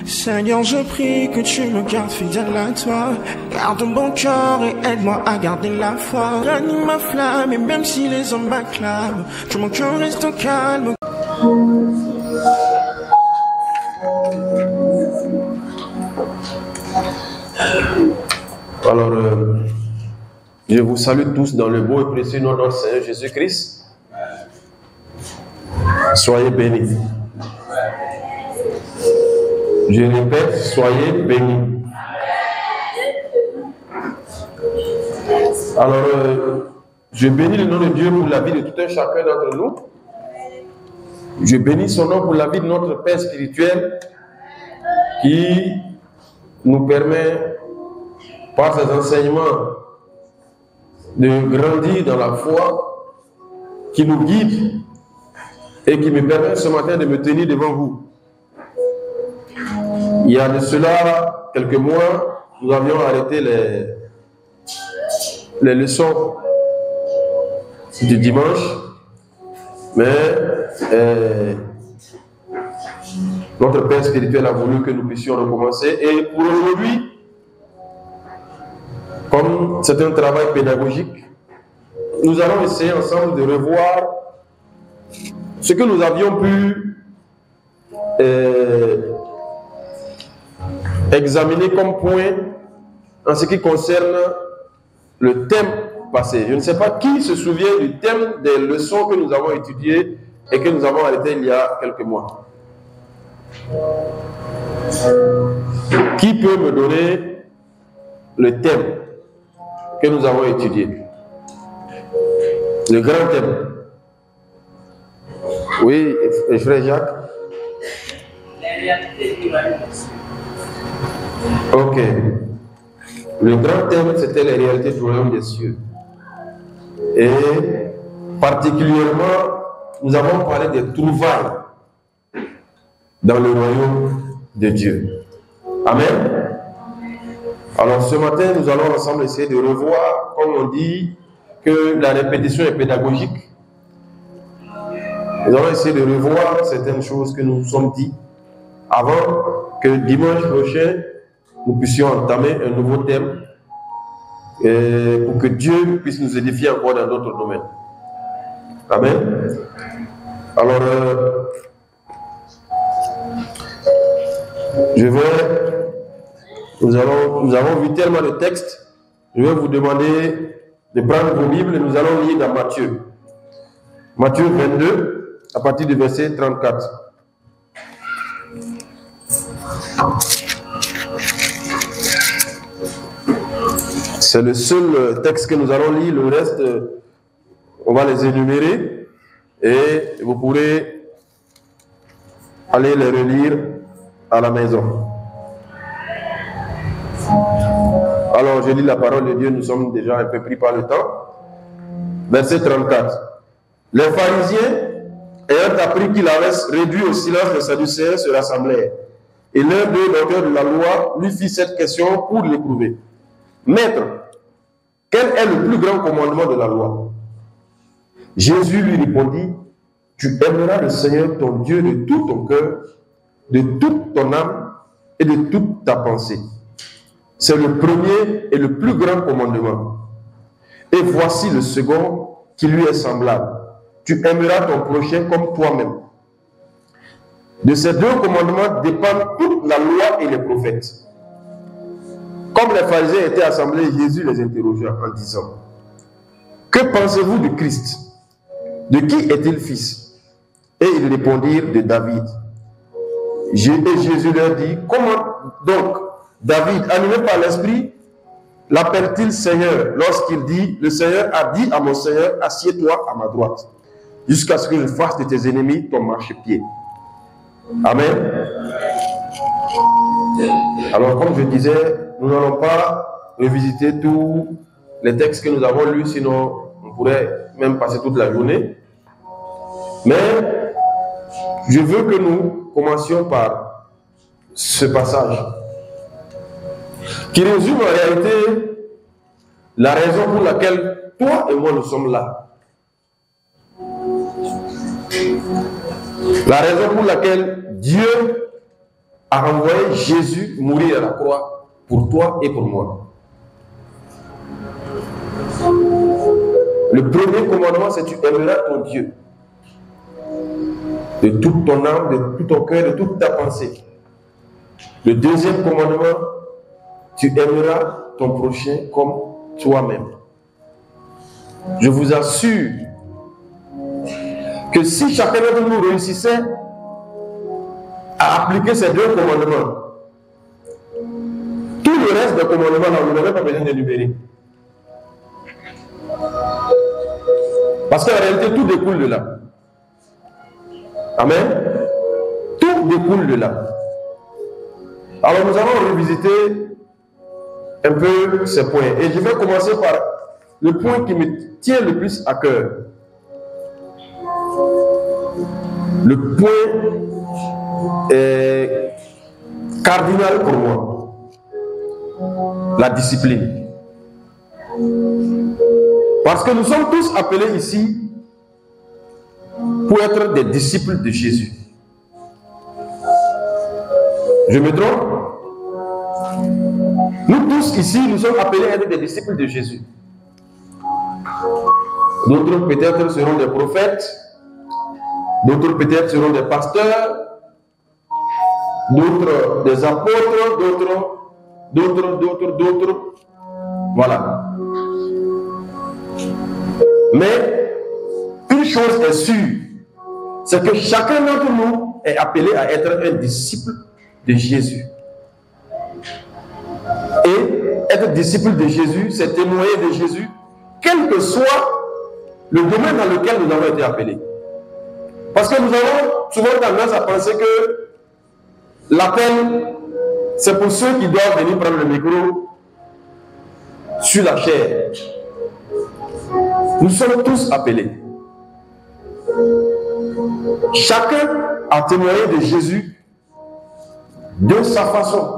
Seigneur, je prie que tu me gardes fidèle à toi. Garde mon cœur et aide-moi à garder la foi. Ranime ma flamme et même si les hommes m'acclament, que mon cœur reste au calme. Alors, je vous salue tous dans le beau et précieux nom de notre Seigneur Jésus-Christ. Soyez bénis. Je répète, soyez bénis. Alors, je bénis le nom de Dieu pour la vie de tout un chacun d'entre nous. Je bénis son nom pour la vie de notre Père spirituel qui nous permet, par ses enseignements, de grandir dans la foi, qui nous guide et qui me permet ce matin de me tenir devant vous. Il y a de cela quelques mois, nous avions arrêté les leçons du dimanche, mais notre Père spirituel a voulu que nous puissions recommencer. Et pour aujourd'hui, comme c'est un travail pédagogique, nous allons essayer ensemble de revoir ce que nous avions pu examiner comme point en ce qui concerne le thème passé. Je ne sais pas qui se souvient du thème des leçons que nous avons étudiées et que nous avons arrêtées il y a quelques mois. Qui peut me donner le thème que nous avons étudié? Le grand thème. Oui, et frère Jacques. Les réalités du royaume des cieux. Ok. Le grand thème, c'était les réalités du royaume des cieux. Et particulièrement, nous avons parlé des trouvailles dans le royaume de Dieu. Amen. Alors ce matin, nous allons ensemble essayer de revoir, comme on dit, que la répétition est pédagogique. Nous allons essayer de revoir certaines choses que nous nous sommes dit avant que dimanche prochain, nous puissions entamer un nouveau thème pour que Dieu puisse nous édifier encore dans d'autres domaines. Amen. Alors, nous avons vu tellement de textes, je vais vous demander de prendre vos Bibles et nous allons lire dans Matthieu. Matthieu 22, à partir du verset 34. C'est le seul texte que nous allons lire, le reste, on va les énumérer et vous pourrez aller les relire à la maison. Alors, je lis la parole de Dieu, nous sommes déjà un peu pris par le temps. Verset 34. Les pharisiens, ayant appris qu'il avait réduit au silence les Sadducéens, se rassemblèrent. Et l'un d'eux, docteur de la loi, lui fit cette question pour l'éprouver. Maître, quel est le plus grand commandement de la loi? Jésus lui répondit, tu aimeras le Seigneur ton Dieu de tout ton cœur, de toute ton âme et de toute ta pensée. C'est le premier et le plus grand commandement. Et voici le second qui lui est semblable. Tu aimeras ton prochain comme toi-même. De ces deux commandements dépendent toute la loi et les prophètes. Comme les pharisiens étaient assemblés, Jésus les interrogea en disant, que pensez-vous du Christ? De qui est-il fils? Et ils répondirent, de David. Et Jésus leur dit, comment donc David, animé par l'Esprit, l'appelle-t-il Seigneur lorsqu'il dit, le Seigneur a dit à mon Seigneur, assieds-toi à ma droite, jusqu'à ce que je fasse de tes ennemis ton marchepied. Amen. Alors, comme je disais, nous n'allons pas revisiter tous les textes que nous avons lus, sinon on pourrait même passer toute la journée. Mais je veux que nous commencions par ce passage qui résume en réalité la raison pour laquelle toi et moi nous sommes là. La raison pour laquelle Dieu a envoyé Jésus mourir à la croix pour toi et pour moi. Le premier commandement, c'est tu aimeras ton Dieu de toute ton âme, de tout ton cœur, de toute ta pensée. Le deuxième commandement, tu aimeras ton prochain comme toi-même. Je vous assure que si chacun d'entre nous réussissait à appliquer ces deux commandements, tout le reste des commandements, on n'aurait pas besoin d'énumérer. Parce qu'en réalité, tout découle de là. Amen. Tout découle de là. Alors nous allons revisiter un peu ces points. Et je vais commencer par le point qui me tient le plus à cœur. Le point cardinal pour moi. La discipline. Parce que nous sommes tous appelés ici pour être des disciples de Jésus. Je me trompe? Nous tous ici, nous sommes appelés à être des disciples de Jésus. D'autres peut-être seront des prophètes, d'autres peut-être seront des pasteurs, d'autres des apôtres, d'autres. Voilà. Mais une chose est sûre, c'est que chacun d'entre nous est appelé à être un disciple de Jésus. Et être disciple de Jésus, c'est témoigner de Jésus, quel que soit le domaine dans lequel nous avons été appelés. Parce que nous avons souvent tendance à penser que l'appel, c'est pour ceux qui doivent venir prendre le micro sur la chair. Nous sommes tous appelés. Chacun a témoigné de Jésus de sa façon.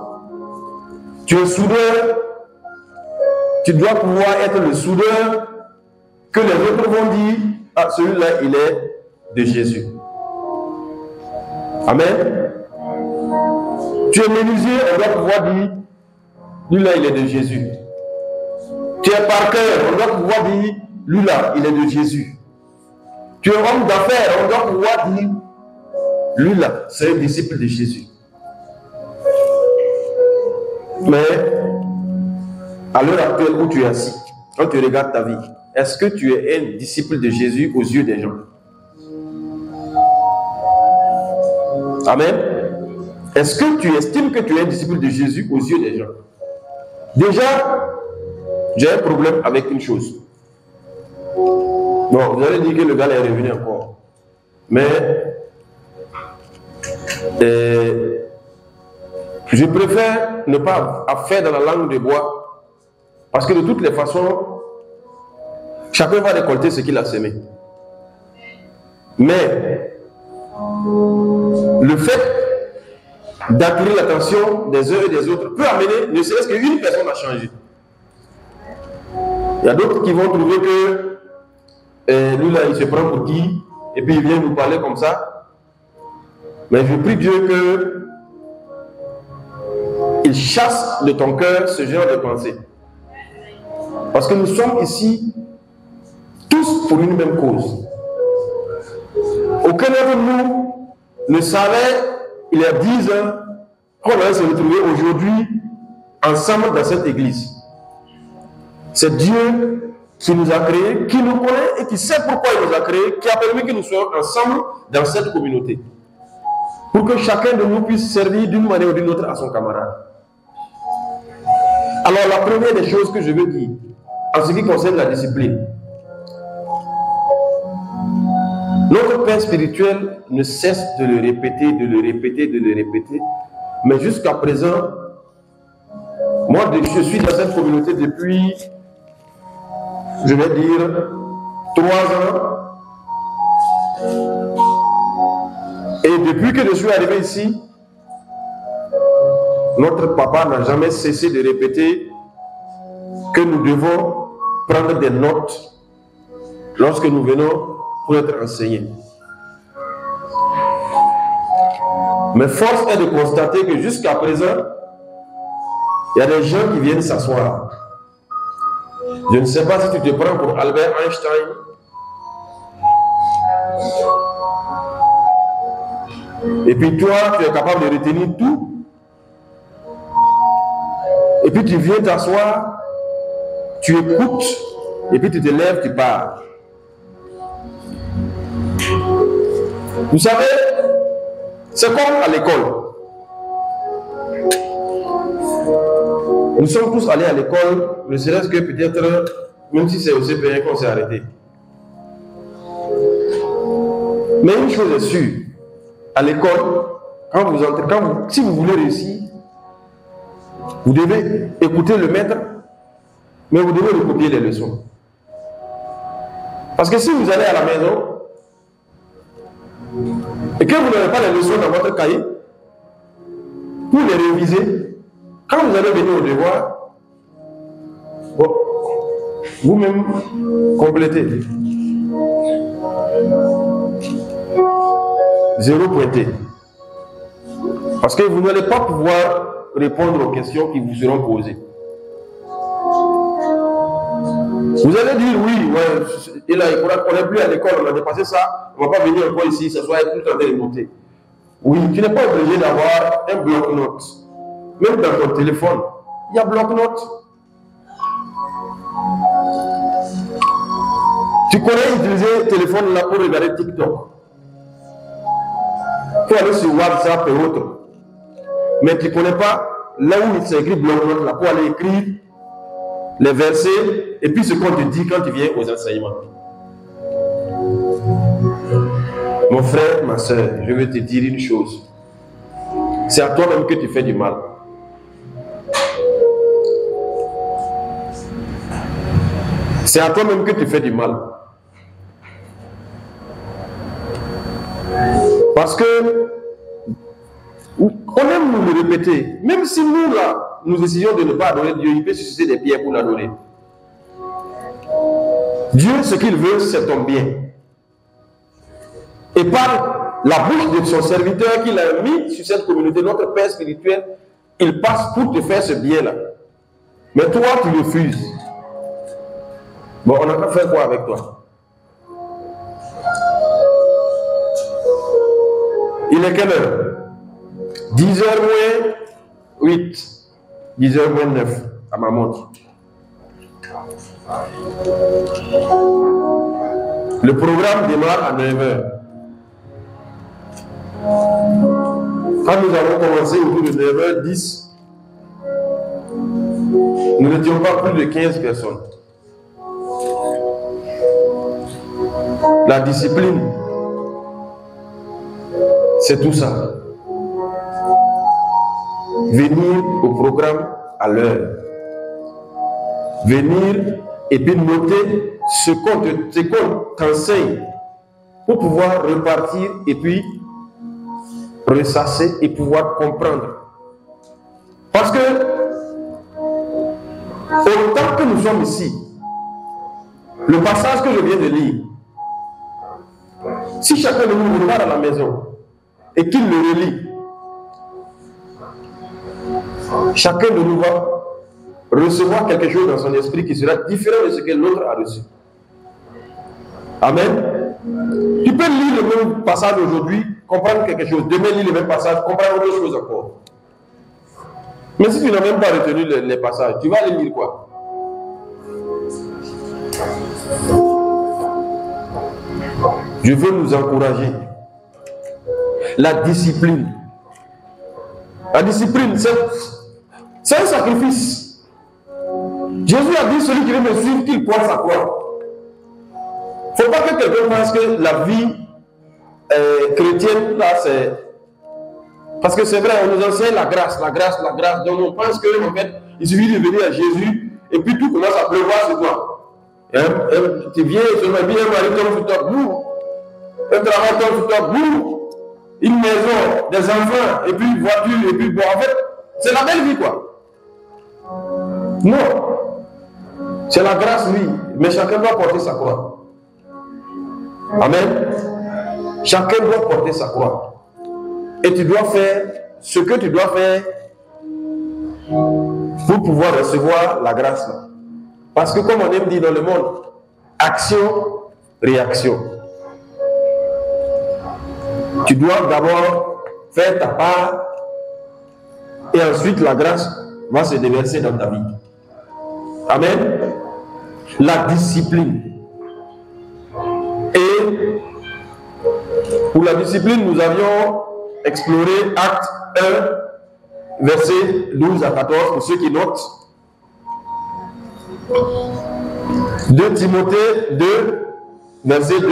Tu es soudeur, tu dois pouvoir être le soudeur que les autres vont dire, ah, celui-là, il est de Jésus. Amen. Tu es menuisier, on doit pouvoir dire, lui-là, il est de Jésus. Tu es parqueur, on doit pouvoir dire, lui-là, il est de Jésus. Tu es homme d'affaires, on doit pouvoir dire, lui-là, c'est un disciple de Jésus. Mais, à l'heure actuelle où tu es assis, quand tu regardes ta vie, est-ce que tu es un disciple de Jésus aux yeux des gens? Amen. Est-ce que tu estimes que tu es un disciple de Jésus aux yeux des gens? Déjà, j'ai un problème avec une chose. Bon, vous allez dire que le gars est revenu encore. Mais, je préfère ne pas faire dans la langue de bois. Parce que de toutes les façons, chacun va récolter ce qu'il a semé. Mais, le fait d'attirer l'attention des uns et des autres peut amener ne serait-ce qu'une personne à changer. Il y a d'autres qui vont trouver que lui là il se prend pour qui, et puis il vient nous parler comme ça. Mais je prie Dieu que il chasse de ton cœur ce genre de pensée. Parce que nous sommes ici tous pour une même cause. Aucun d'entre nous ne savait, il y a 10 ans, qu'on allait se retrouver aujourd'hui ensemble dans cette église. C'est Dieu qui nous a créés, qui nous connaît et qui sait pourquoi il nous a créés, qui a permis que nous soyons ensemble dans cette communauté. Pour que chacun de nous puisse servir d'une manière ou d'une autre à son camarade. Alors la première des choses que je veux dire, en ce qui concerne la discipline, notre Père spirituel ne cesse de le répéter, de le répéter, de le répéter. Mais jusqu'à présent, moi je suis dans cette communauté depuis, je vais dire, 3 ans. Et depuis que je suis arrivé ici, notre papa n'a jamais cessé de répéter que nous devons prendre des notes lorsque nous venons pour être enseignés. Mais force est de constater que jusqu'à présent, il y a des gens qui viennent s'asseoir. Je ne sais pas si tu te prends pour Albert Einstein. Et puis toi, tu es capable de retenir tout. Et puis tu viens t'asseoir, tu écoutes, et puis tu te lèves, tu pars. Vous savez, c'est comme à l'école. Nous sommes tous allés à l'école, ne serait-ce que peut-être, même si c'est au CP1 qu'on s'est arrêté. Mais une chose est sûre, à l'école, quand vous entrez, si vous voulez réussir, vous devez écouter le maître, mais vous devez recopier les leçons. Parce que si vous allez à la maison, et que vous n'avez pas les leçons dans votre cahier, pour les réviser, quand vous allez venir au devoir, bon, vous-même complétez. 0 pointé. Parce que vous n'allez pas pouvoir répondre aux questions qui vous seront posées. Vous allez dire oui, ouais, et là, on n'est plus à l'école, on a dépassé ça, on ne va pas venir encore ici, ça soit tout le temps de monter. Oui, tu n'es pas obligé d'avoir un bloc-notes. Même dans ton téléphone, il y a bloc-notes. Tu connais utiliser le téléphone là pour regarder TikTok. Pour aller sur WhatsApp et autres. Mais tu ne connais pas là où il s'écrit bloc-notes là pour aller écrire les versets et puis ce qu'on te dit quand tu viens aux enseignements. Mon frère, ma soeur, je vais te dire une chose. C'est à toi-même que tu fais du mal. C'est à toi-même que tu fais du mal. Parce que on aime nous le répéter. Même si nous, là, nous décidons de ne pas adorer Dieu, il peut susciter des pierres pour l'adorer. Dieu, ce qu'il veut, c'est ton bien. Et par la bouche de son serviteur qu'il a mis sur cette communauté, notre Père spirituel, il passe pour te faire ce bien-là. Mais toi, tu refuses. Bon, on a qu'à faire quoi avec toi? Il est quelle heure? 10h moins 8. 10h moins 9 à ma montre. Le programme démarre à 9h. Quand nous avons commencé autour de 9h10, nous n'étions pas plus de 15 personnes. La discipline, c'est tout ça. Venir au programme à l'heure. Venir et puis noter ce qu'on t'enseigne pour pouvoir repartir et puis ressasser et pouvoir comprendre. Parce que autant que nous sommes ici, le passage que je viens de lire, si chacun de nous repart à la maison et qu'il le relit, chacun de nous va recevoir quelque chose dans son esprit qui sera différent de ce que l'autre a reçu. Amen. Tu peux lire le même passage aujourd'hui, comprendre quelque chose. Demain, lire le même passage, comprendre autre chose encore. Mais si tu n'as même pas retenu les passages, tu vas aller lire quoi? Je veux nous encourager. La discipline. La discipline, c'est un sacrifice. Jésus a dit, celui qui veut me suivre, qu'il prenne sa croix. Il ne faut pas que quelqu'un pense que la vie chrétienne, là, c'est... Parce que c'est vrai, on nous enseigne la grâce. Donc on pense que, en fait, il suffit de venir à Jésus et puis tout commence à pleuvoir sur toi. Tu viens, tu me dis, un mari tombe sur toi, boum. Un travail tombe sur toi, boum. Une maison, des enfants, et puis une voiture, et puis bon, en fait, c'est la belle vie, quoi. Non. C'est la grâce, oui, mais chacun doit porter sa croix. Amen. Chacun doit porter sa croix. et tu dois faire ce que tu dois faire pour pouvoir recevoir la grâce. Parce que comme on aime dire dans le monde, action, réaction. Tu dois d'abord faire ta part et ensuite la grâce va se déverser dans ta vie. Amen. La discipline. Et pour la discipline, nous avions exploré Acte 1, versets 12 à 14, pour ceux qui notent. 2 Timothée 2, verset 2.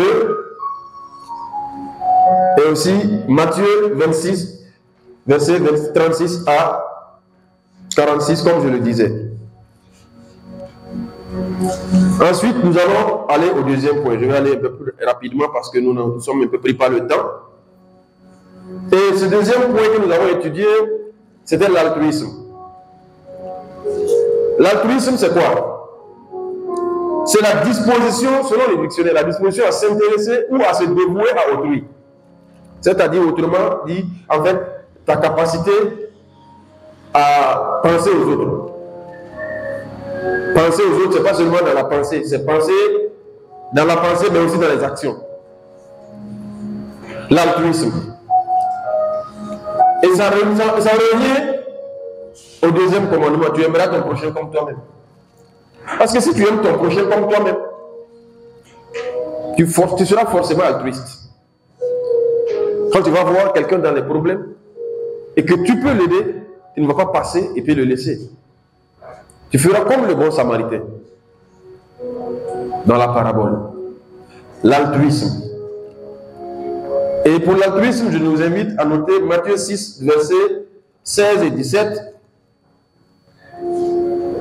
Et aussi Matthieu 26, verset 36 à 46, comme je le disais. Ensuite, nous allons aller au deuxième point. Je vais aller un peu plus rapidement parce que nous sommes un peu pris par le temps. Et ce deuxième point que nous avons étudié, c'était l'altruisme. L'altruisme, c'est quoi? C'est la disposition, selon les dictionnaires, la disposition à s'intéresser ou à se dévouer à autrui. C'est-à-dire, autrement dit, en fait, ta capacité à penser aux autres. Penser aux autres, ce n'est pas seulement dans la pensée, c'est penser dans la pensée, mais aussi dans les actions. L'altruisme. Et ça revient au deuxième commandement. Tu aimeras ton prochain comme toi-même. Parce que si tu aimes ton prochain comme toi-même, tu seras forcément altruiste. Quand tu vas voir quelqu'un dans les problèmes et que tu peux l'aider, tu ne vas pas passer et puis le laisser. Tu feras comme le bon samaritain dans la parabole. L'altruisme. Et pour l'altruisme, je nous invite à noter Matthieu 6, versets 16 et 17.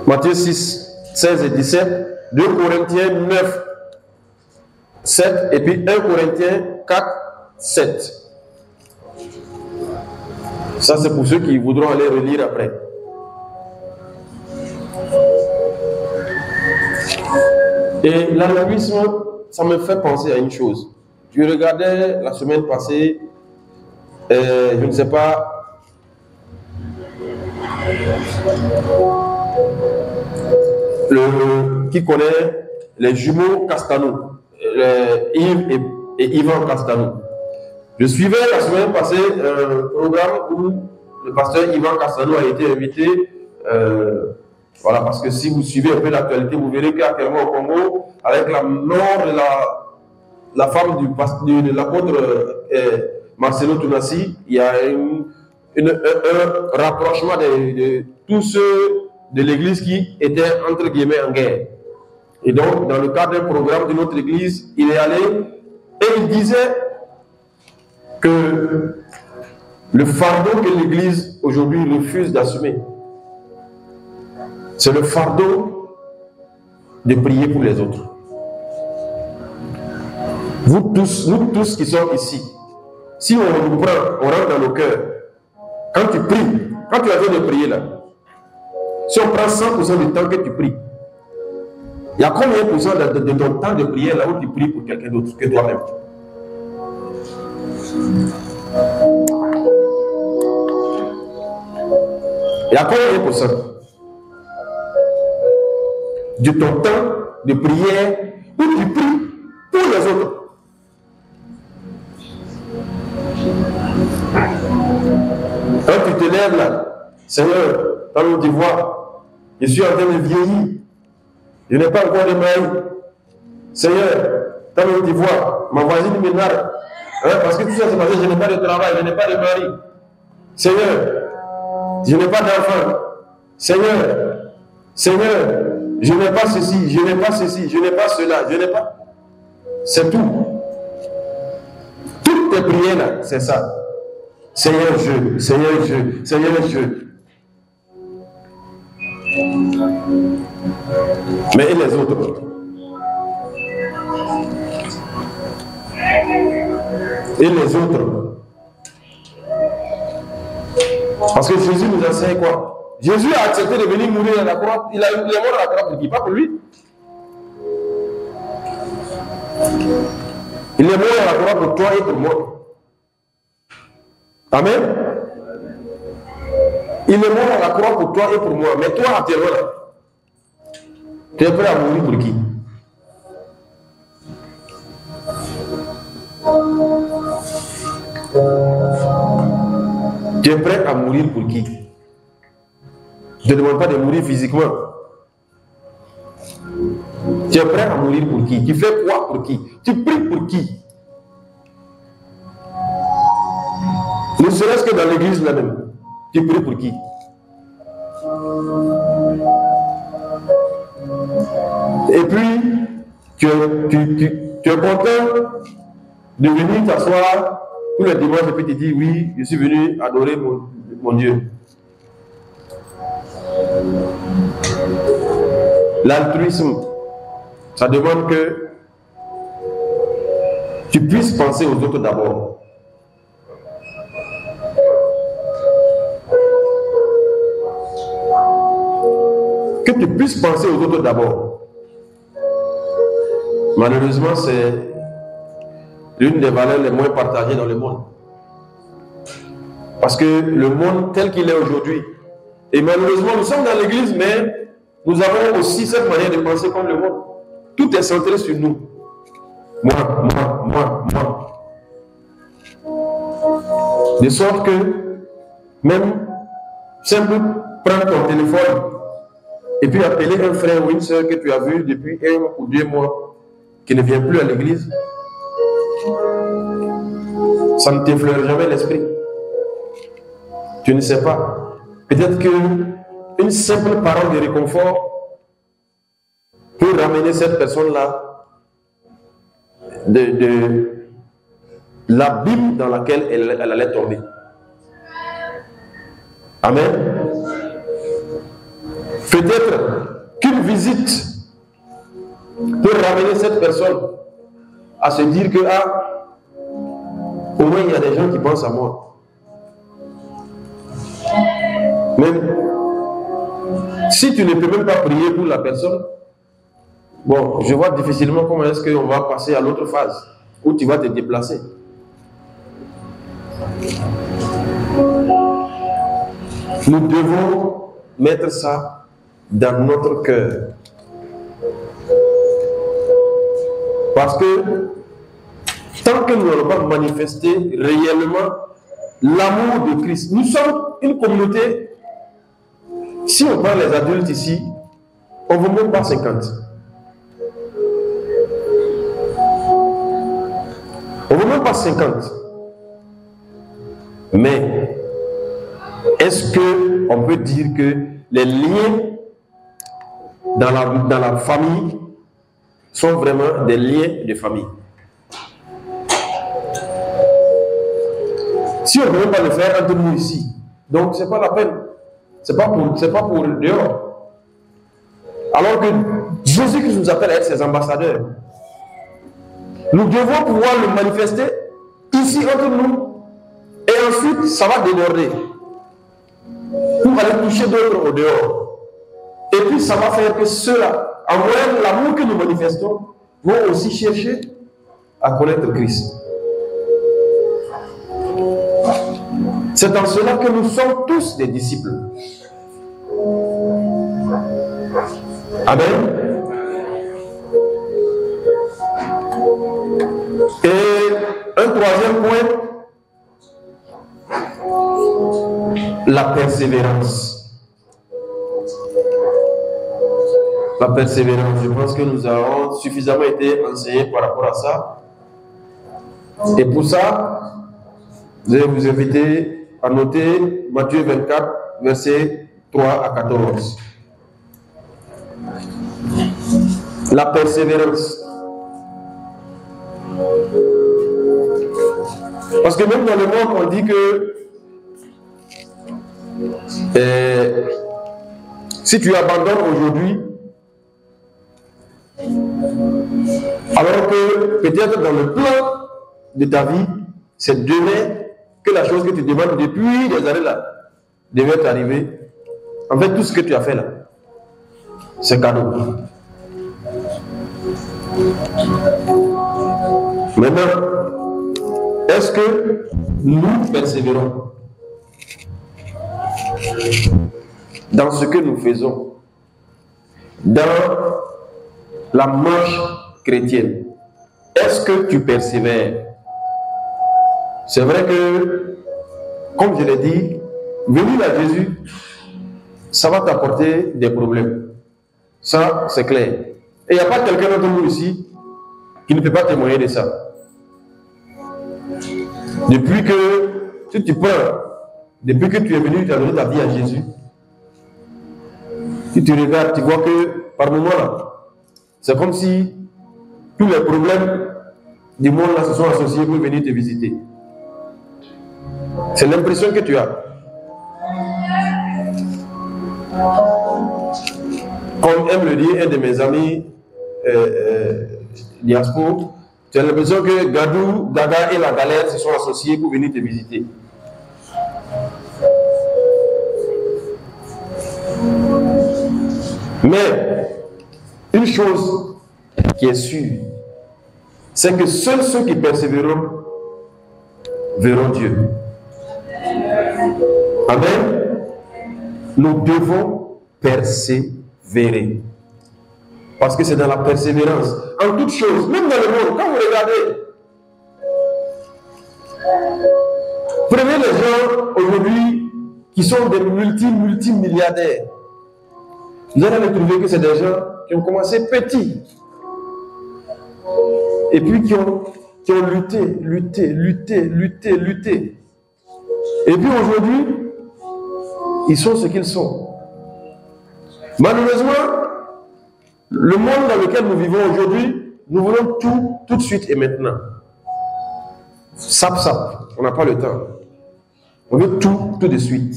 Matthieu 6, 16 et 17. 2 Corinthiens 9, 7. Et puis 1 Corinthiens 4, 7. Ça, c'est pour ceux qui voudront aller relire après. Et l'altruisme, ça me fait penser à une chose. Je regardais la semaine passée, je ne sais pas, qui connaît les jumeaux Castano, Yves et Yvan Castano. Je suivais la semaine passée un programme où le pasteur Yvan Castano a été invité. Voilà, parce que si vous suivez un peu l'actualité, vous verrez qu'actuellement au Congo, avec la mort de la femme de l'apôtre Marcelo Tounassi, il y a un rapprochement de tous ceux de l'église qui étaient entre guillemets en guerre. Et donc, dans le cadre d'un programme de notre église, il est allé et il disait que le fardeau que l'église aujourd'hui refuse d'assumer, c'est le fardeau de prier pour les autres. Vous tous, nous tous qui sommes ici, si on nous prend, on rentre dans nos cœurs, quand tu pries, quand tu as besoin de prier là, si on prend 100% du temps que tu pries, il y a combien de pourcents de ton temps de prière là où tu pries pour quelqu'un d'autre que toi-même? Il y a combien de pourcents de ton temps de prière où tu pries pour les autres? Quand tu te lèves là, Seigneur, dans mon devoir, je suis en train de vieillir, je n'ai pas encore de mari. Seigneur, dans mon devoir, ma voisine me nargue, parce que tout ça c'est parce que je n'ai pas de travail, je n'ai pas de mari. Seigneur, je n'ai pas d'enfant. Seigneur, Seigneur, je n'ai pas ceci, je n'ai pas ceci, je n'ai pas cela, je n'ai pas. C'est tout. Toutes tes prières là, c'est ça. Seigneur, Seigneur, Seigneur, Mais et les autres? Et les autres? Parce que Jésus nous enseigne quoi? Jésus a accepté de venir mourir à la croix. Il est mort à la croix pour qui? Pas pour lui. Il est mort à la croix pour toi et pour moi. Amen. Il est mort à la croix pour toi et pour moi. Mais toi, actuellement, là, tu es prêt à mourir pour qui? Tu es prêt à mourir pour qui? Je ne demande pas de mourir physiquement. Tu es prêt à mourir pour qui? Tu fais quoi pour qui? Tu pries pour qui? Ne serait-ce que dans l'église là-même. Tu pries pour qui? Et puis, tu es content de venir t'asseoir tous les dimanches et puis tu dis oui, je suis venu adorer mon Dieu. L'altruisme, ça demande que tu puisses penser aux autres d'abord. Que tu puisses penser aux autres d'abord. Malheureusement, c'est l'une des valeurs les moins partagées dans le monde. Parce que le monde tel qu'il est aujourd'hui, et malheureusement nous sommes dans l'église, mais nous avons aussi cette manière de penser comme le monde. Tout est centré sur nous. Moi. De sorte que même simple prendre ton téléphone et puis appeler un frère ou une soeur que tu as vu depuis 1 ou 2 mois qui ne vient plus à l'église, ça ne t'effleure jamais l'esprit. Tu ne sais pas. Peut-être qu'une simple parole de réconfort peut ramener cette personne-là de l'abîme dans laquelle elle allait tomber. Amen. Peut-être qu'une visite peut ramener cette personne à se dire que au moins il y a des gens qui pensent à moi. Même si tu ne peux même pas prier pour la personne, bon, je vois difficilement comment est-ce qu'on va passer à l'autre phase où tu vas te déplacer. Nous devons mettre ça dans notre cœur. Parce que tant que nous n'allons pas manifester réellement l'amour de Christ, nous sommes une communauté. Si on prend les adultes ici, on ne vaut même pas 50. On ne vaut même pas 50. Mais est-ce qu'on peut dire que les liens dans la famille sont vraiment des liens de famille? Si on ne peut même pas le faire entre nous ici, donc ce n'est pas la peine. Ce n'est pas pour dehors. Alors que Jésus-Christ nous appelle à être ses ambassadeurs. Nous devons pouvoir le manifester ici entre nous. Et ensuite, ça va déborder. Pour aller toucher d'autres au dehors. Et puis, ça va faire que ceux-là, en voyant l'amour que nous manifestons, vont aussi chercher à connaître Christ. C'est en cela que nous sommes tous des disciples. Amen. Et un troisième point, la persévérance. La persévérance, je pense que nous avons suffisamment été enseignés par rapport à ça. Et pour ça, je vais vous inviter à noter Matthieu 24, versets 3 à 14. La persévérance. Parce que même dans le monde, on dit que si tu abandonnes aujourd'hui, alors que peut-être dans le plan de ta vie, c'est demain que la chose que tu demandes depuis des années là devait t'arriver. En fait, tout ce que tu as fait là, c'est cadeau. Maintenant, est-ce que nous persévérons dans ce que nous faisons, dans la marche chrétienne. Est-ce que tu persévères? C'est vrai que, comme je l'ai dit, venir à Jésus, ça va t'apporter des problèmes. Ça, c'est clair. Et il n'y a pas quelqu'un d'entre nous ici qui ne peut pas témoigner de ça. Depuis que, si tu prends, depuis que tu es venu, tu as donné ta vie à Jésus, si tu regardes, tu vois que par moment là, c'est comme si tous les problèmes du monde là se sont associés pour venir te visiter. C'est l'impression que tu as. Comme aime le dire un de mes amis diaspora, tu as l'impression que Gadou, Gaga et la galère se sont associés pour venir te visiter. Mais une chose qui est sûre, c'est que seuls ceux qui persévéreront verront Dieu. Amen. Nous devons persévérer. Parce que c'est dans la persévérance, en toutes choses, même dans le monde, quand vous regardez, prenez les gens aujourd'hui qui sont des multimilliardaires. Vous allez trouver que c'est des gens qui ont commencé petits et puis qui ont lutté. Et puis aujourd'hui, ils sont ce qu'ils sont. Malheureusement, le monde dans lequel nous vivons aujourd'hui, nous voulons tout de suite et maintenant. Sap, on n'a pas le temps. On veut tout de suite.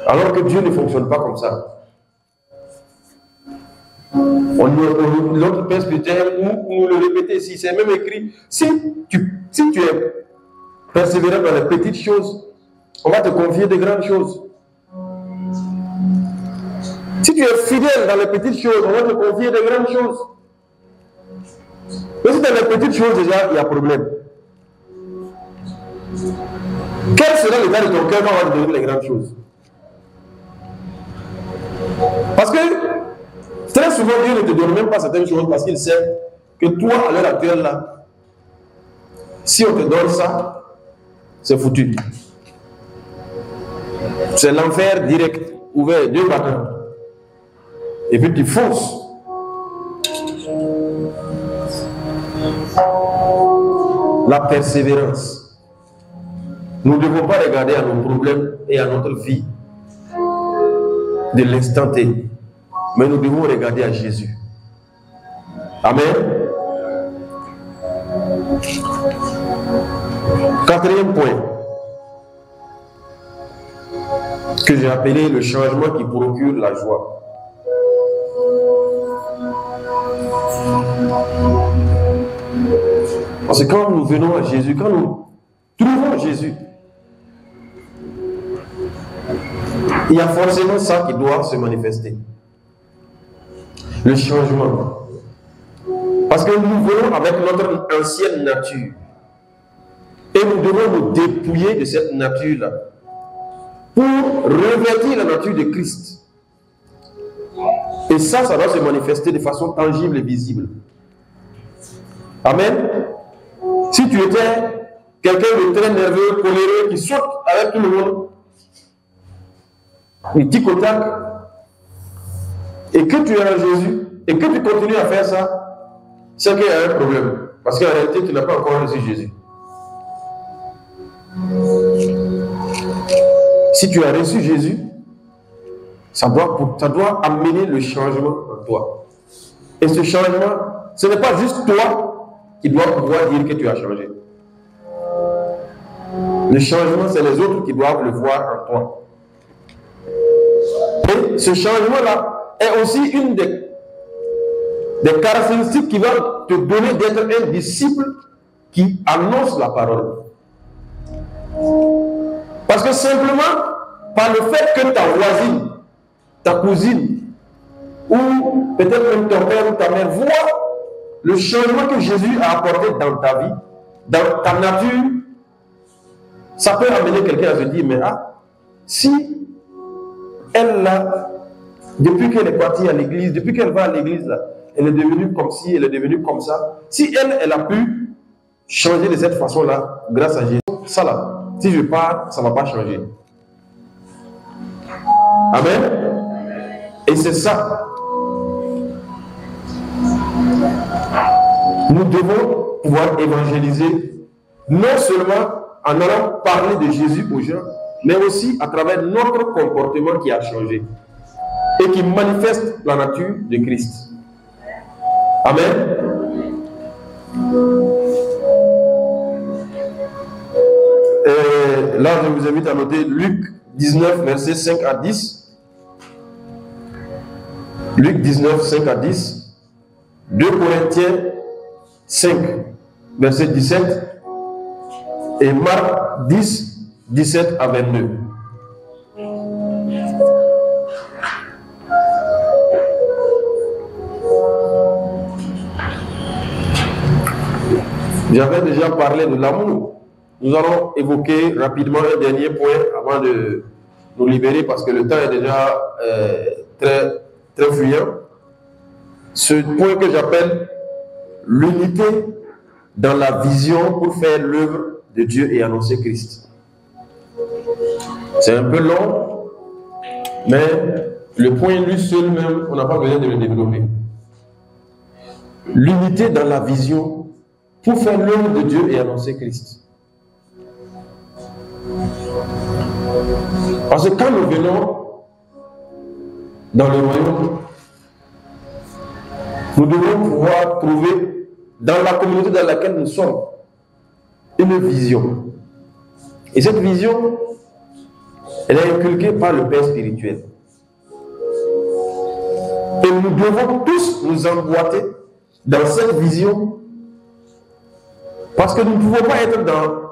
Alors que Dieu ne fonctionne pas comme ça. L'autre Père spirituel nous le répétait ici, c'est même écrit. Si tu es persévérant dans les petites choses, on va te confier de grandes choses. Si tu es fidèle dans les petites choses, on va te confier de grandes choses. Mais si dans les petites choses déjà, il y a problème. Quel sera l'état de ton cœur quand on va te donner les grandes choses? Parce que très souvent, Dieu ne te donne même pas certaines choses parce qu'il sait que toi, à l'heure actuelle, là, si on te donne ça, c'est foutu. C'est l'enfer direct, ouvert, deux bâtons. Et puis tu fonces. La persévérance. Nous ne devons pas regarder à nos problèmes et à notre vie de l'instant T. Mais nous devons regarder à Jésus. Amen. Quatrième point que j'ai appelé le changement qui procure la joie. Parce que quand nous venons à Jésus, quand nous trouvons Jésus, il y a forcément ça qui doit se manifester. Le changement. Parce que nous venons avec notre ancienne nature. Et nous devons nous dépouiller de cette nature-là pour revêtir la nature de Christ. Et ça doit se manifester de façon tangible et visible. Amen. Si tu étais quelqu'un de très nerveux, coléreux, qui saute avec tout le monde, il tic au tac, et que tu es en Jésus, et que tu continues à faire ça, c'est qu'il y a un problème. Parce qu'en réalité, tu n'as pas encore reçu Jésus. Si tu as reçu Jésus, ça doit amener le changement en toi. Et ce changement, ce n'est pas juste toi qui dois pouvoir dire que tu as changé. Le changement, c'est les autres qui doivent le voir en toi. Et ce changement-là est aussi une des caractéristiques qui va te donner d'être un disciple qui annonce la parole. Parce que simplement, par le fait que ta voisine, ta cousine, ou peut-être même ton père ou ta mère voit le changement que Jésus a apporté dans ta vie, dans ta nature, Ça peut amener quelqu'un à se dire, mais si elle là, depuis qu'elle est partie à l'église, depuis qu'elle va à l'église là, elle est devenue comme ci, elle est devenue comme ça. Si elle a pu changer de cette façon-là, grâce à Jésus, ça là, si je pars, ça ne va pas changer. Amen. Et c'est ça. Nous devons pouvoir évangéliser, non seulement en allant parler de Jésus aux gens, mais aussi à travers notre comportement qui a changé et qui manifeste la nature de Christ. Amen. Et là, je vous invite à noter Luc 19, versets 5 à 10. Luc 19, 5 à 10. 2 Corinthiens 5, verset 17. Et Marc 10, 17 à 22. J'avais déjà parlé de l'amour. Nous allons évoquer rapidement un dernier point avant de nous libérer parce que le temps est déjà très fuyant. Ce point que j'appelle l'unité dans la vision pour faire l'œuvre de Dieu et annoncer Christ. C'est un peu long, mais le point lui seul même, on n'a pas besoin de le développer. L'unité dans la vision pour faire l'œuvre de Dieu et annoncer Christ. Parce que quand nous venons dans le royaume, nous devons pouvoir trouver dans la communauté dans laquelle nous sommes une vision. Et cette vision, elle est inculquée par le Père spirituel. Et nous devons tous nous emboîter dans cette vision parce que nous ne pouvons pas être dans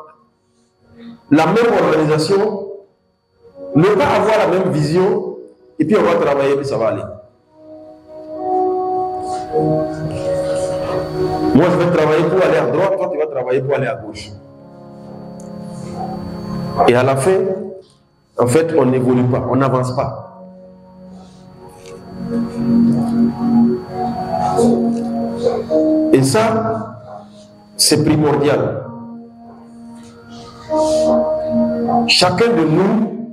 la même organisation, ne pas avoir la même vision, et puis on va travailler et ça va aller. Moi, je vais travailler pour aller à droite, toi, tu vas travailler pour aller à gauche. Et à la fin, en fait, on n'évolue pas, on n'avance pas. Et ça, c'est primordial. Chacun de nous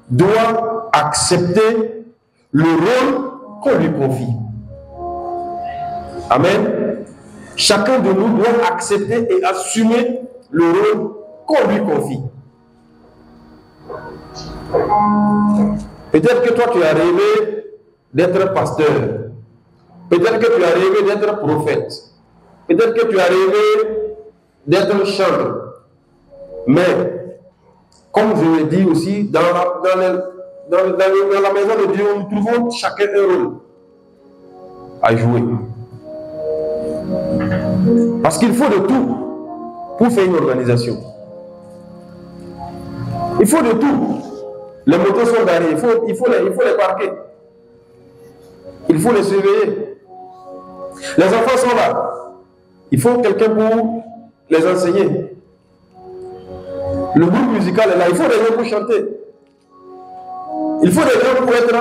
doit accepter le rôle qu'on lui confie. Amen. Chacun de nous doit accepter et assumer le rôle qu'on lui confie. Peut-être que toi tu as rêvé d'être pasteur. Peut-être que tu as rêvé d'être prophète. Peut-être que tu as rêvé d'être chanteur. Mais, comme je l'ai dit aussi, dans la maison de Dieu, nous trouvons chacun un rôle à jouer. Parce qu'il faut de tout pour faire une organisation. Il faut de tout. Les motos sont garées, il faut les parquer. Il faut les surveiller. Les enfants sont là. Il faut quelqu'un pour les enseigner. Le groupe musical est là. Il faut des gens pour chanter. Il faut des gens pour être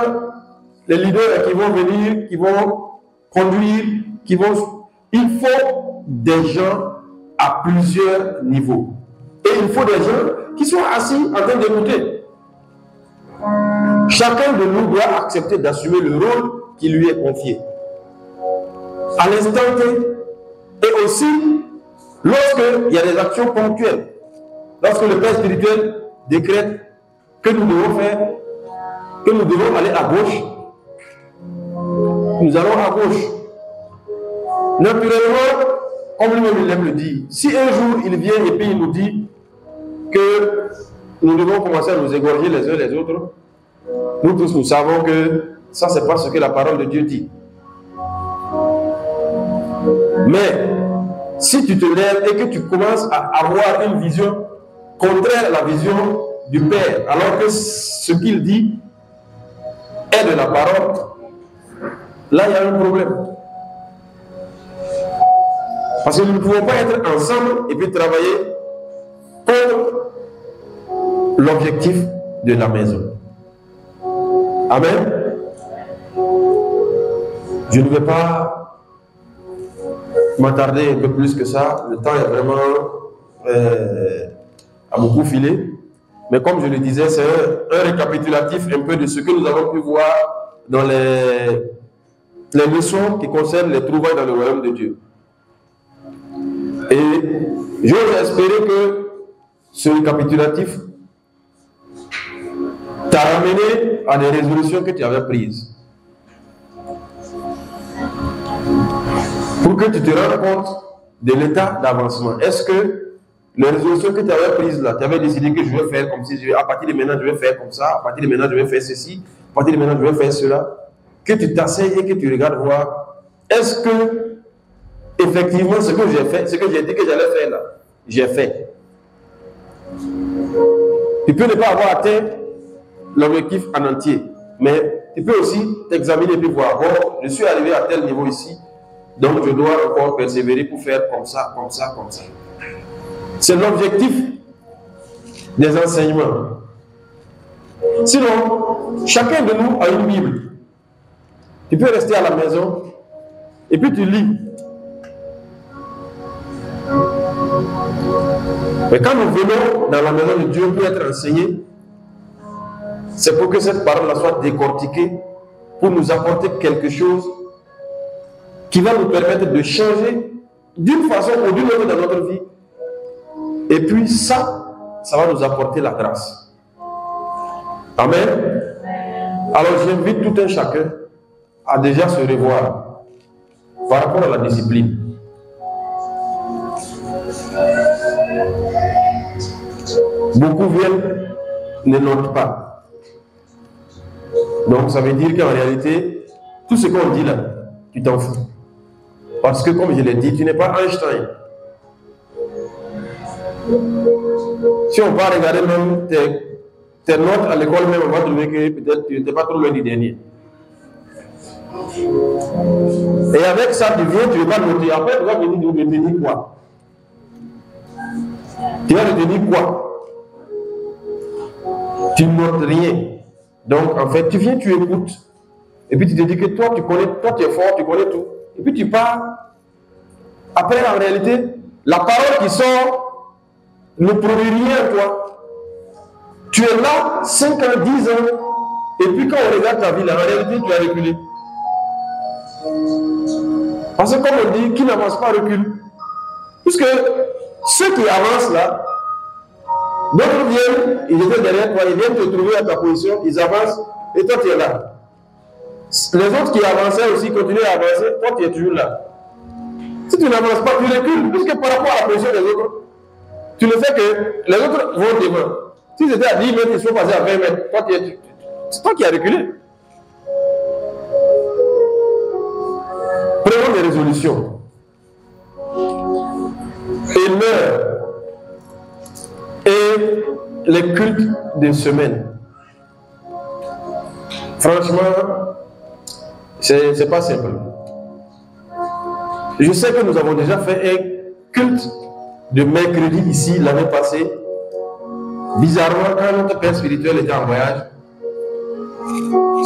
les leaders qui vont venir, qui vont conduire, qui vont... Il faut des gens à plusieurs niveaux. Et il faut des gens qui soient assis en train d'écouter. Chacun de nous doit accepter d'assumer le rôle qui lui est confié. À l'instant T, et aussi lorsqu'il y a des actions ponctuelles, lorsque le Père spirituel décrète que nous devons faire, que nous devons aller à gauche, nous allons à gauche. Naturellement, comme lui-même il aime le dire, si un jour il vient et puis il nous dit que nous devons commencer à nous égorger les uns les autres, nous tous nous savons que ça c'est pas ce que la parole de Dieu dit. Mais si tu te lèves et que tu commences à avoir une vision contraire à la vision du Père, alors que ce qu'il dit est de la parole, là il y a un problème. Parce que nous ne pouvons pas être ensemble et puis travailler contre l'objectif de la maison. Amen. Je ne vais pas m'attarder un peu plus que ça. Le temps est vraiment à beaucoup filer. Mais comme je le disais, c'est un récapitulatif un peu de ce que nous avons pu voir dans les leçons qui concernent les trouvailles dans le royaume de Dieu. Et j'ose espérer que ce récapitulatif t'a ramené à des résolutions que tu avais prises. Pour que tu te rendes compte de l'état d'avancement. Est-ce que les résolutions que tu avais prises là, tu avais décidé que je vais faire comme si, à partir de maintenant je vais faire comme ça, à partir de maintenant je vais faire ceci, à partir de maintenant je vais faire cela, que tu t'asseyes et que tu regardes voir, est-ce que effectivement ce que j'ai fait, ce que j'ai dit que j'allais faire là, j'ai fait. Tu peux ne pas avoir atteint l'objectif en entier, mais tu peux aussi t'examiner et puis voir, bon, je suis arrivé à tel niveau ici, donc je dois encore persévérer pour faire comme ça, comme ça, comme ça. C'est l'objectif des enseignements. Sinon, chacun de nous a une Bible. Tu peux rester à la maison et puis tu lis. Mais quand nous venons dans la maison de Dieu pour être enseignés, c'est pour que cette parole-là soit décortiquée, pour nous apporter quelque chose qui va nous permettre de changer d'une façon ou d'une autre dans notre vie. Et puis ça va nous apporter la grâce. Amen. Alors j'invite tout un chacun à déjà se revoir par rapport à la discipline. Beaucoup viennent, ne notent pas. Donc ça veut dire qu'en réalité, tout ce qu'on dit là, tu t'en fous. Parce que comme je l'ai dit, tu n'es pas Einstein. Si on va regarder même tes notes à l'école, même on va trouver que peut-être tu n'étais pas trop loin du dernier. Et avec ça, tu viens, tu ne vas pas noter. Après, tu vas venir nous retenir quoi? Tu vas retenir quoi? Tu ne notes rien. Donc, en fait, tu viens, tu écoutes. Et puis tu te dis que toi, tu connais, toi, tu es fort, tu connais tout. Et puis tu pars. Après, en réalité, la parole qui sort ne produit rien à toi. Tu es là, 5 ans, 10 ans. Et puis quand on regarde ta vie, là, en réalité, tu as reculé. Parce que comme on dit, qui n'avance pas recule. Puisque ceux qui avancent là, d'autres viennent, ils étaient derrière toi, ils viennent te trouver à ta position, ils avancent, et toi tu es là. Les autres qui avançaient aussi continuent à avancer, toi tu es toujours là. Si tu n'avances pas, tu recules, puisque par rapport à la position des autres, tu ne fais que les autres vont devant. Si c'était à 10 mètres, ils sont passés à 20 mètres, c'est toi qui as reculé. Prenons des résolutions. Et l'heure et les cultes des semaines. Franchement, c'est pas simple. Je sais que nous avons déjà fait un culte de mercredi ici l'année passée. Bizarrement, quand notre père spirituel était en voyage,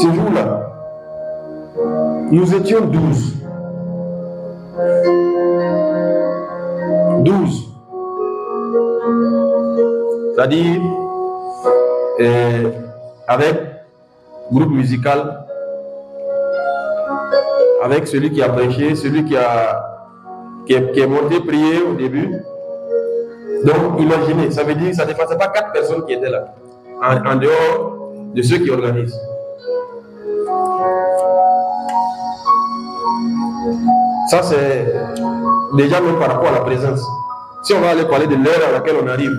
ce jour-là, nous étions 12. 12. C'est-à-dire, avec groupe musical, avec celui qui a prêché, celui qui est monté prier au début. Donc, imaginez, ça veut dire que ça ne dépassait pas 4 personnes qui étaient là, en dehors de ceux qui organisent. Ça, c'est déjà même par rapport à la présence. Si on va aller parler de l'heure à laquelle on arrive,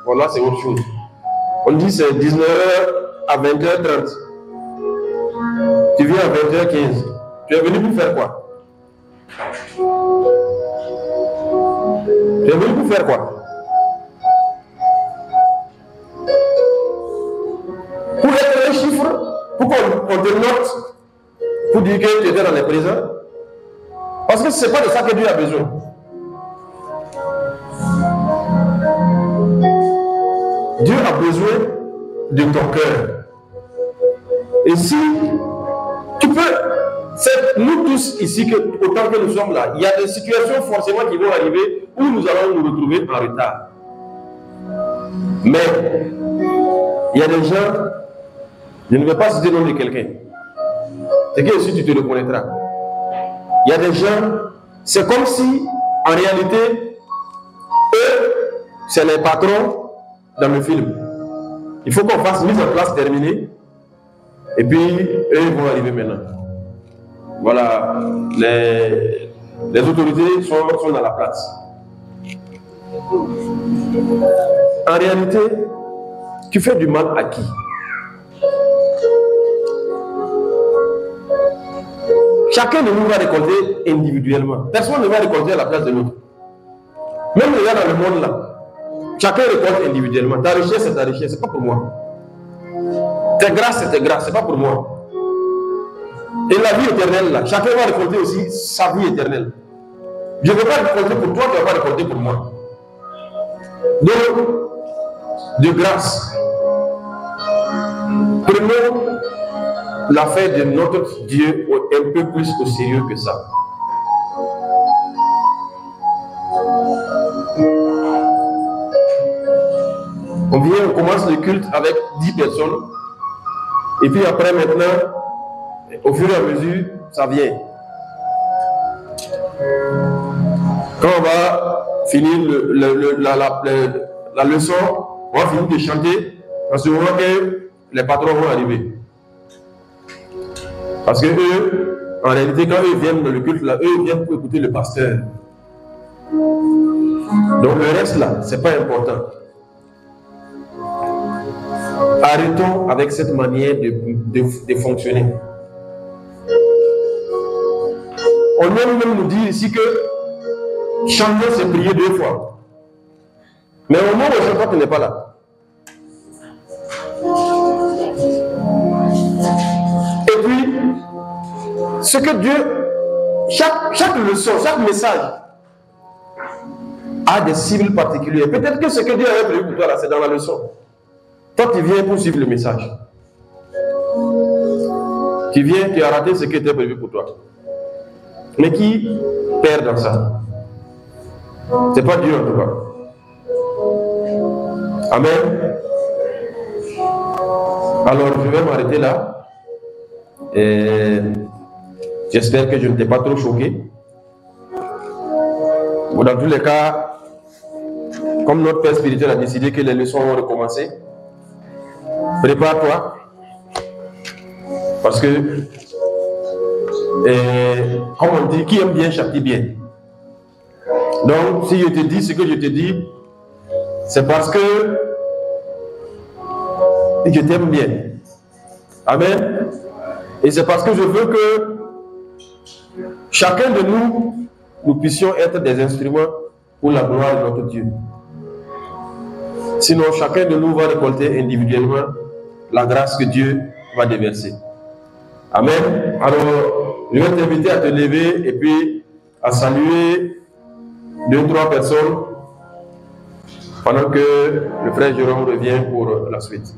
voilà, c'est autre chose. On dit c'est 19h à 20h30. Tu viens à 20h15. Tu es venu pour faire quoi? Tu es venu pour faire quoi? Pour être un chiffre, pour qu'on te note, pour dire que tu étais dans les présents. Parce que ce n'est pas de ça que Dieu a besoin. Dieu a besoin de ton cœur. Et si tu peux, c'est nous tous ici, autant que nous sommes là, il y a des situations forcément qui vont arriver où nous allons nous retrouver en retard. Mais il y a des gens, je ne vais pas citer le nom de quelqu'un, c'est que si tu te reconnaîtras. Il y a des gens, c'est comme si en réalité, eux, c'est les patrons dans le film. Il faut qu'on fasse mise en place terminée. Et puis, eux, ils vont arriver maintenant. Voilà, les autorités sont dans la place. En réalité, tu fais du mal à qui? Chacun de nous va récolter individuellement. Personne ne va récolter à la place de l'autre. Même les gars dans le monde là, chacun récolte individuellement. Ta richesse, c'est ta richesse, c'est pas pour moi. Tes grâces, c'est tes grâces, c'est pas pour moi. Et la vie éternelle là, chacun va récolter aussi sa vie éternelle. Je ne veux pas récolter pour toi, tu ne vas pas récolter pour moi. Donc, de grâce, prenons l'affaire de notre Dieu un peu plus au sérieux que ça. On commence le culte avec 10 personnes. Et puis après, maintenant, au fur et à mesure, ça vient. Quand on va finir la leçon, on va finir de chanter, en ce moment que les patrons vont arriver. Parce que eux, en réalité, quand eux viennent dans le culte, là, eux viennent pour écouter le pasteur. Donc le reste là, c'est pas important. Arrêtons avec cette manière de fonctionner. On aime même nous dire ici que chanter, c'est prier 2 fois. Mais au moment où je crois qu'il n'est pas là. Et puis, ce que Dieu, chaque leçon, chaque message a des cibles particulières. Peut-être que ce que Dieu avait prévu pour toi là, c'est dans la leçon. Toi, tu viens pour suivre le message. Tu viens, tu as raté ce qui était prévu pour toi. Mais qui perd dans ça? C'est pas Dieu en tout cas. Amen. Alors, je vais m'arrêter là. Et j'espère que je ne t'ai pas trop choqué. Bon, dans tous les cas, comme notre père spirituel a décidé que les leçons vont recommencer, prépare-toi. Parce que, comme on dit, qui aime bien châtie bien. Donc, si je te dis ce que je te dis, c'est parce que je t'aime bien. Amen. Et c'est parce que je veux que chacun de nous, nous puissions être des instruments pour la gloire de notre Dieu. Sinon, chacun de nous va récolter individuellement la grâce que Dieu va déverser. Amen. Alors, je vais t'inviter à te lever et puis à saluer 2-3 personnes pendant que le frère Jérôme revient pour la suite.